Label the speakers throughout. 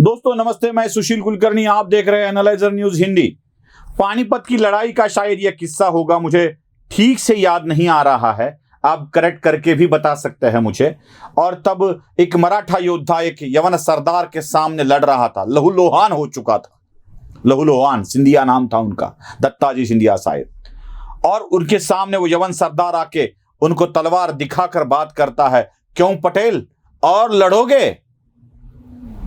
Speaker 1: दोस्तों नमस्ते, मैं सुशील कुलकर्णी, आप देख रहे हैं एनालाइजर न्यूज हिंदी। पानीपत की लड़ाई का शायद यह किस्सा होगा, मुझे ठीक से याद नहीं आ रहा है, आप करेक्ट करके भी बता सकते हैं मुझे। और तब एक मराठा योद्धा एक यवन सरदार के सामने लड़ रहा था, लहूलुहान हो चुका था। लहूलुहान सिंधिया नाम था उनका, दत्ताजी सिंधिया शायद। और उनके सामने वो यवन सरदार आके उनको तलवार दिखाकर बात करता है, क्यों पटेल और लड़ोगे?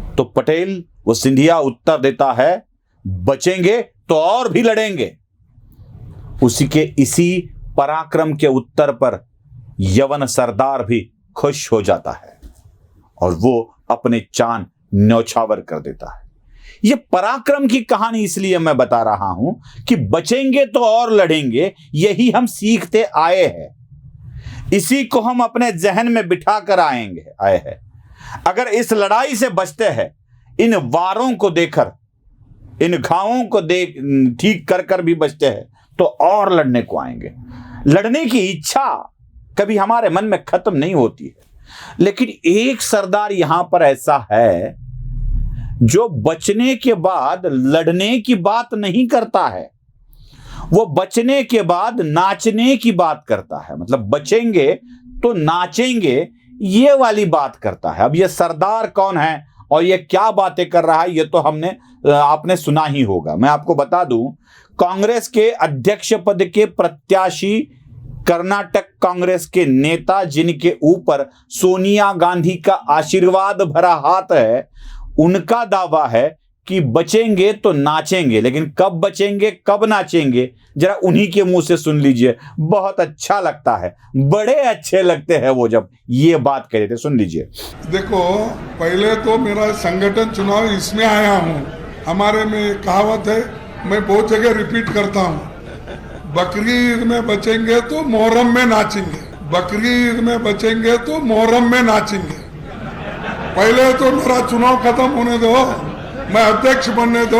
Speaker 1: तो पटेल वो सिंधिया उत्तर देता है, बचेंगे तो और भी लड़ेंगे। इसी पराक्रम के उत्तर पर यवन सरदार भी खुश हो जाता है और वो अपने चांद न्यौछावर कर देता है। ये पराक्रम की कहानी इसलिए मैं बता रहा हूं कि बचेंगे तो और लड़ेंगे, यही हम सीखते आए हैं, इसी को हम अपने जहन में बिठा कर आए हैं। अगर इस लड़ाई से बचते हैं, इन वारों को देखकर, इन घावों को ठीक कर भी बचते हैं, तो और लड़ने को आएंगे। लड़ने की इच्छा कभी हमारे मन में खत्म नहीं होती है। लेकिन एक सरदार यहां पर ऐसा है जो बचने के बाद लड़ने की बात नहीं करता है, वो बचने के बाद नाचने की बात करता है। मतलब बचेंगे तो नाचेंगे, ये वाली बात करता है। अब ये सरदार कौन है और ये क्या बातें कर रहा है, ये तो आपने सुना ही होगा। मैं आपको बता दूं, कांग्रेस के अध्यक्ष पद के प्रत्याशी, कर्नाटक कांग्रेस के नेता, जिनके ऊपर सोनिया गांधी का आशीर्वाद भरा हाथ है, उनका दावा है कि बचेंगे तो नाचेंगे। लेकिन कब बचेंगे, कब नाचेंगे, जरा उन्हीं के मुंह से सुन लीजिए। बहुत अच्छा लगता है, बड़े अच्छे लगते हैं वो जब ये बात कह रहे थे। सुन लीजिए।
Speaker 2: देखो, पहले तो मेरा संगठन चुनाव इसमें आया हूँ। हमारे में कहावत है, मैं बहुत जगह रिपीट करता हूँ, बकरी ईद में बचेंगे तो मोहर्रम में नाचेंगे। बकरी ईद में बचेंगे तो मोहर्रम में नाचेंगे। पहले तो मेरा चुनाव खत्म होने दो, मैं अध्यक्ष बनने दो,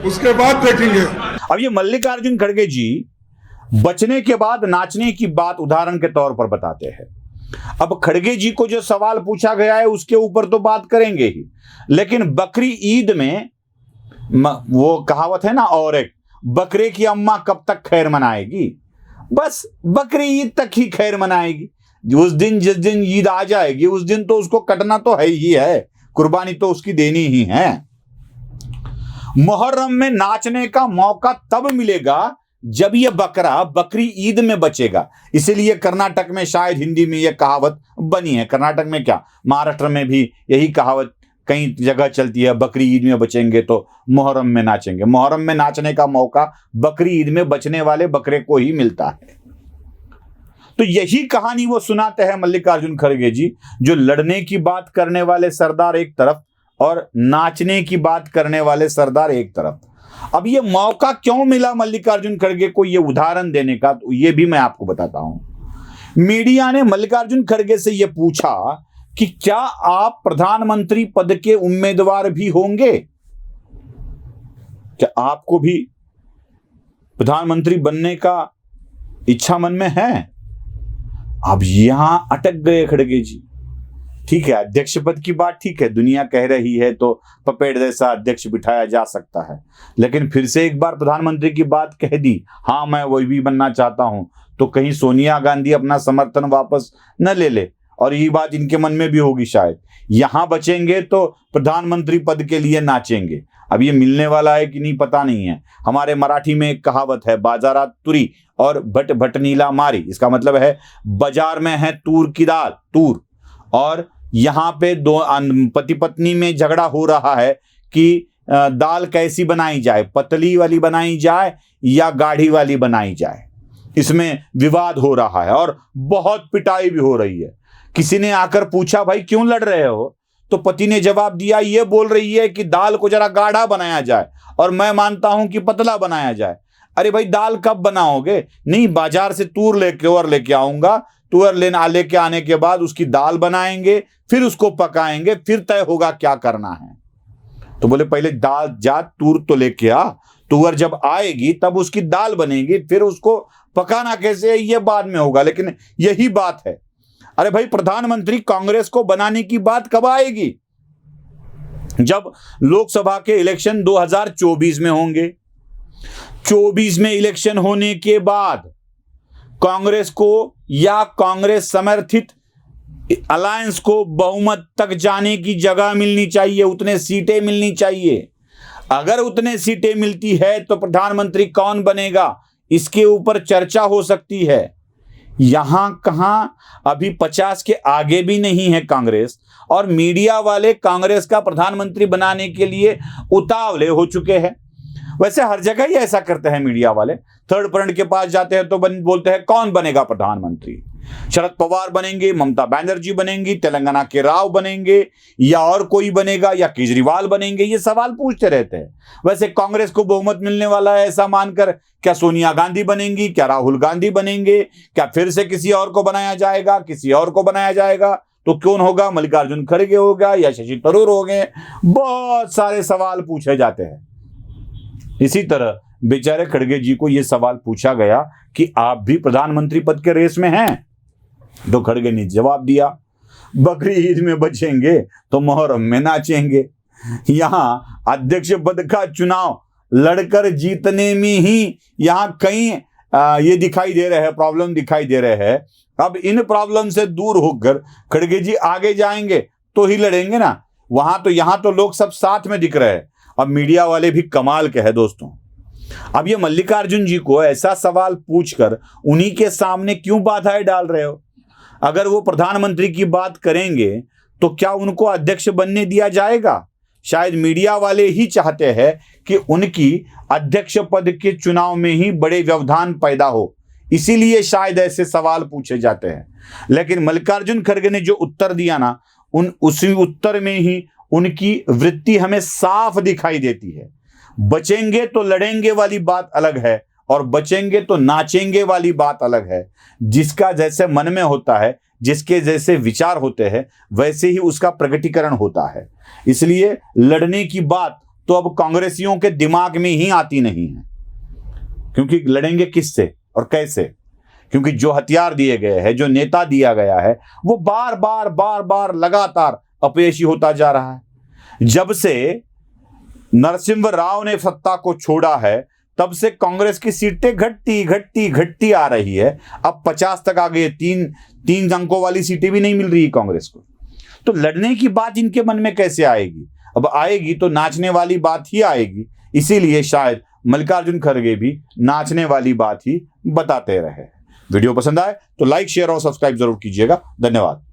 Speaker 2: उसके बाद देखेंगे।
Speaker 1: अब ये मल्लिकार्जुन खड़गे जी बचने के बाद नाचने की बात उदाहरण के तौर पर बताते हैं। अब खड़गे जी को जो सवाल पूछा गया है उसके ऊपर तो बात करेंगे ही, लेकिन बकरी ईद में वो कहावत है ना, और एक बकरे की अम्मा कब तक खैर मनाएगी? बस बकरी ईद तक ही खैर मनाएगी। उस दिन, जिस दिन ईद आ जाएगी, उस दिन तो उसको कटना तो है ही है, कुर्बानी तो उसकी देनी ही है। मुहर्रम में नाचने का मौका तब मिलेगा जब यह बकरा बकरी ईद में बचेगा। इसीलिए कर्नाटक में शायद हिंदी में यह कहावत बनी है। कर्नाटक में क्या, महाराष्ट्र में भी यही कहावत कई जगह चलती है, बकरी ईद में बचेंगे तो मुहर्रम में नाचेंगे। मुहर्रम में नाचने का मौका बकरी ईद में बचने वाले बकरे को ही मिलता है। तो यही कहानी वो सुनाते हैं मल्लिकार्जुन खड़गे जी, जो लड़ने की बात करने वाले सरदार एक तरफ और नाचने की बात करने वाले सरदार एक तरफ। अब ये मौका क्यों मिला मल्लिकार्जुन खड़गे को ये उदाहरण देने का, तो ये भी मैं आपको बताता हूं। मीडिया ने मल्लिकार्जुन खड़गे से ये पूछा कि क्या आप प्रधानमंत्री पद के उम्मीदवार भी होंगे? क्या आपको भी प्रधानमंत्री बनने का इच्छा मन में है? अब यहां अटक गए खड़गे जी। ठीक है, अध्यक्ष पद की बात ठीक है, दुनिया कह रही है तो पपेट जैसा अध्यक्ष बिठाया जा सकता है, लेकिन फिर से एक बार प्रधानमंत्री की बात कह दी, हाँ मैं वही भी बनना चाहता हूं, तो कहीं सोनिया गांधी अपना समर्थन वापस न ले ले, और यही बात इनके मन में भी होगी शायद। यहां बचेंगे तो प्रधानमंत्री पद के लिए नाचेंगे। अब ये मिलने वाला है कि नहीं पता नहीं है। हमारे मराठी में एक कहावत है, बाजारात तुरी और भट भट नीला मारी। इसका मतलब है बाजार में है तूर की दाल, तूर, और यहां पे दो पति पत्नी में झगड़ा हो रहा है कि दाल कैसी बनाई जाए, पतली वाली बनाई जाए या गाढ़ी वाली बनाई जाए। इसमें विवाद हो रहा है और बहुत पिटाई भी हो रही है। किसी ने आकर पूछा, भाई क्यों लड़ रहे हो? तो पति ने जवाब दिया, ये बोल रही है कि दाल को जरा गाढ़ा बनाया जाए और मैं मानता हूं कि पतला बनाया जाए। अरे भाई, दाल कब बनाओगे? नहीं, बाजार से तूर लेके आऊंगा, तुअर लेके आने के बाद उसकी दाल बनाएंगे, फिर उसको पकाएंगे, फिर तय होगा क्या करना है। तो बोले पहले दाल जा, तूर तो लेके आ, तुअर जब आएगी तब उसकी दाल बनेगी, फिर उसको पकाना कैसे है ये बाद में होगा। लेकिन यही बात है। अरे भाई, प्रधानमंत्री कांग्रेस को बनाने की बात कब आएगी? जब लोकसभा के इलेक्शन 2024 में होंगे, 24 में इलेक्शन होने के बाद कांग्रेस को या कांग्रेस समर्थित अलायंस को बहुमत तक जाने की जगह मिलनी चाहिए, उतने सीटें मिलनी चाहिए। अगर उतने सीटें मिलती है तो प्रधानमंत्री कौन बनेगा, इसके ऊपर चर्चा हो सकती है। यहां कहां अभी 50 के आगे भी नहीं है कांग्रेस, और मीडिया वाले कांग्रेस का प्रधानमंत्री बनाने के लिए उतावले हो चुके हैं। वैसे हर जगह ही ऐसा करते हैं मीडिया वाले, थर्ड फ्रंट के पास जाते हैं तो बोलते हैं कौन बनेगा प्रधानमंत्री, शरद पवार बनेंगे, ममता बनर्जी बनेंगी, तेलंगाना के राव बनेंगे, या और कोई बनेगा, या केजरीवाल बनेंगे, ये सवाल पूछते रहते हैं। वैसे कांग्रेस को बहुमत मिलने वाला है ऐसा मानकर क्या सोनिया गांधी बनेंगी, क्या राहुल गांधी बनेंगे, क्या फिर से किसी और को बनाया जाएगा, किसी और को बनाया जाएगा तो कौन होगा, मल्लिकार्जुन खड़गे होगा या शशि थरूर होंगे, बहुत सारे सवाल पूछे जाते हैं। इसी तरह बेचारे खड़गे जी को यह सवाल पूछा गया कि आप भी प्रधानमंत्री पद के रेस में हैं, तो खड़गे ने जवाब दिया, बकरी ईद में बचेंगे तो मुहर्रम में नाचेंगे। यहां अध्यक्ष पद का चुनाव लड़कर जीतने में ही यहां कई ये दिखाई दे रहे हैं, प्रॉब्लम दिखाई दे रहे हैं। अब इन प्रॉब्लम से दूर होकर खड़गे जी आगे जाएंगे तो ही लड़ेंगे ना, वहां तो यहां तो लोग सब साथ में दिख रहे हैं। अब मीडिया वाले भी कमाल के हैं दोस्तों। अब ये मल्लिकार्जुन जी को ऐसा सवाल पूछकर उन्हीं के सामने क्यों बाधाएं डाल रहे हो? अगर वो प्रधानमंत्री की बात करेंगे तो क्या उनको अध्यक्ष बनने दिया जाएगा? शायद मीडिया वाले ही चाहते हैं कि उनकी अध्यक्ष पद के चुनाव में ही बड़े व्यवधान पैदा हो, इसीलिए शायद ऐसे सवाल पूछे जाते हैं। लेकिन मल्लिकार्जुन खड़गे ने जो उत्तर दिया ना, उसी उत्तर में ही उनकी वृत्ति हमें साफ दिखाई देती है। बचेंगे तो लड़ेंगे वाली बात अलग है, और बचेंगे तो नाचेंगे वाली बात अलग है। जिसका जैसे मन में होता है, जिसके जैसे विचार होते हैं, वैसे ही उसका प्रकटीकरण होता है। इसलिए लड़ने की बात तो अब कांग्रेसियों के दिमाग में ही आती नहीं है, क्योंकि लड़ेंगे किससे और कैसे? क्योंकि जो हथियार दिए गए हैं, जो नेता दिया गया है, वो बार बार लगातार अपयशी होता जा रहा है। जब से नरसिम्हा राव ने सत्ता को छोड़ा है, तब से कांग्रेस की सीटें घटती आ रही है। अब 50 तक आ गई, तीन अंकों वाली सीटें भी नहीं मिल रही कांग्रेस को। तो लड़ने की बात इनके मन में कैसे आएगी? अब आएगी तो नाचने वाली बात ही आएगी। इसीलिए शायद मल्लिकार्जुन खड़गे भी नाचने वाली बात ही बताते रहे। वीडियो पसंद आए तो लाइक, शेयर और सब्सक्राइब जरूर कीजिएगा। धन्यवाद।